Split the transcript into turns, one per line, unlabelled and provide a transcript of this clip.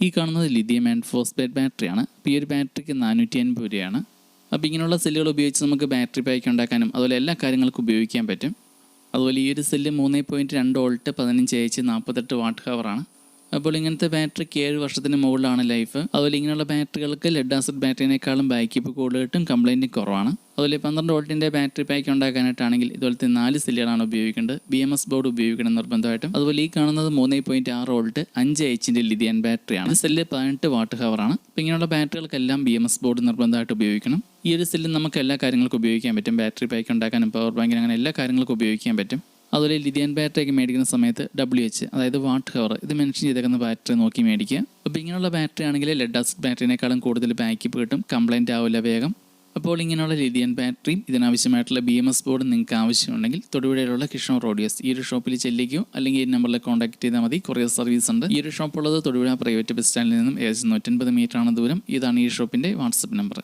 ഈ കാണുന്നത് lithium and phosphate ബാറ്ററിയാണ്. അപ്പോൾ ഈ ഒരു ബാറ്ററിക്ക് 450 രൂപയാണ്. അപ്പോൾ ഇങ്ങനെയുള്ള സെല്ലുകൾ ഉപയോഗിച്ച് നമുക്ക് ബാറ്ററി പാക്ക് ഉണ്ടാക്കാനും അതുപോലെ എല്ലാ കാര്യങ്ങൾക്കും ഉപയോഗിക്കാൻ പറ്റും. അതുപോലെ ഈ ഒരു സെല്ല് 3.2 വോൾട്ട് 15 AH 48 വാട്ട് ഹവറാണ്. അപ്പോൾ ഇങ്ങനത്തെ ബാറ്ററിക്ക് 7 വർഷത്തിന് മുകളിലാണ് ലൈഫ്. അതുപോലെ ഇങ്ങനെയുള്ള ബാറ്ററികൾക്ക് ലെഡ് ആസിഡ് ബാറ്ററിനേക്കാളും ബാക്കപ്പ് കൂടുതൽ കിട്ടും, കംപ്ലൈൻറ്റ് കുറവാണ്. അതുപോലെ 12 വോൾട്ടിൻ്റെ ബാറ്ററി പാക്ക് ഉണ്ടാക്കാനായിട്ടാണെങ്കിൽ ഇതുപോലത്തെ 4 സെല്ലുകളാണ് ഉപയോഗിക്കേണ്ടത്. BMS ബോർഡ് ഉപയോഗിക്കണം നിർബന്ധമായിട്ടും. അതുപോലെ ഈ കാണുന്നത് 3.6 വോൾട്ട് 5 AH ലിഥിയം ബാറ്ററിയാണ്. സെല്ല് 18 വാട്ട് ഹവറാണ്. അപ്പോൾ ഇങ്ങനെയുള്ള ബാറ്ററികൾക്കെല്ലാം BMS ബോർഡ് നിർബന്ധമായിട്ട് ഉപയോഗിക്കണം. ഈ ഒരു സെല്ല് നമുക്ക് എല്ലാ കാര്യങ്ങൾക്കും ഉപയോഗിക്കാൻ പറ്റും. ബാറ്ററി പാക്ക് ഉണ്ടാക്കാനും പവർ ബാങ്കിനും അങ്ങനെ എല്ലാ കാര്യങ്ങൾക്കും ഉപയോഗിക്കാൻ പറ്റും. അതുപോലെ ലിഥിയം ബാറ്ററിയൊക്കെ മേടിക്കുന്ന സമയത്ത് WH അതായത് വാട്ട് ഹവർ ഇത് മെൻഷൻ ചെയ്തേക്കുന്ന ബാറ്ററി നോക്കി മേടിക്കുക. അപ്പോൾ ഇങ്ങനെയുള്ള ബാറ്ററി ആണെങ്കിൽ ലെഡ് ആസിഡ് ബാറ്ററിനേക്കാളും കൂടുതൽ ബാക്കപ്പ് കിട്ടും, കംപ്ലൈൻറ്റ് ആവില്ല വേഗം. അപ്പോൾ ഇങ്ങനെയുള്ള ലിഥിയം ബാറ്ററിയും ഇതിനാവശ്യമായിട്ടുള്ള BMS ബോർഡും നിങ്ങൾക്ക് ആവശ്യമുണ്ടെങ്കിൽ തൊടുപുഴയിലുള്ള കിഷോർ റോഡിയസ് ഈ ഒരു ഷോപ്പിൽ ചെല്ലിക്കോ അല്ലെങ്കിൽ ഈ നമ്പറിൽ കോൺടാക്ട് ചെയ്താൽ മതി. കൊറിയർ സർവീസ് ഉണ്ട്. ഈ ഒരു ഷോപ്പുള്ളത് തൊടുപുഴ പ്രൈവറ്റ് ബസ് സ്റ്റാൻഡിൽ നിന്നും ഏകദേശം 150 മീറ്ററാണ് ദൂരം. ഇതാണ് ഈ ഷോപ്പിൻ്റെ വാട്സപ്പ് നമ്പർ.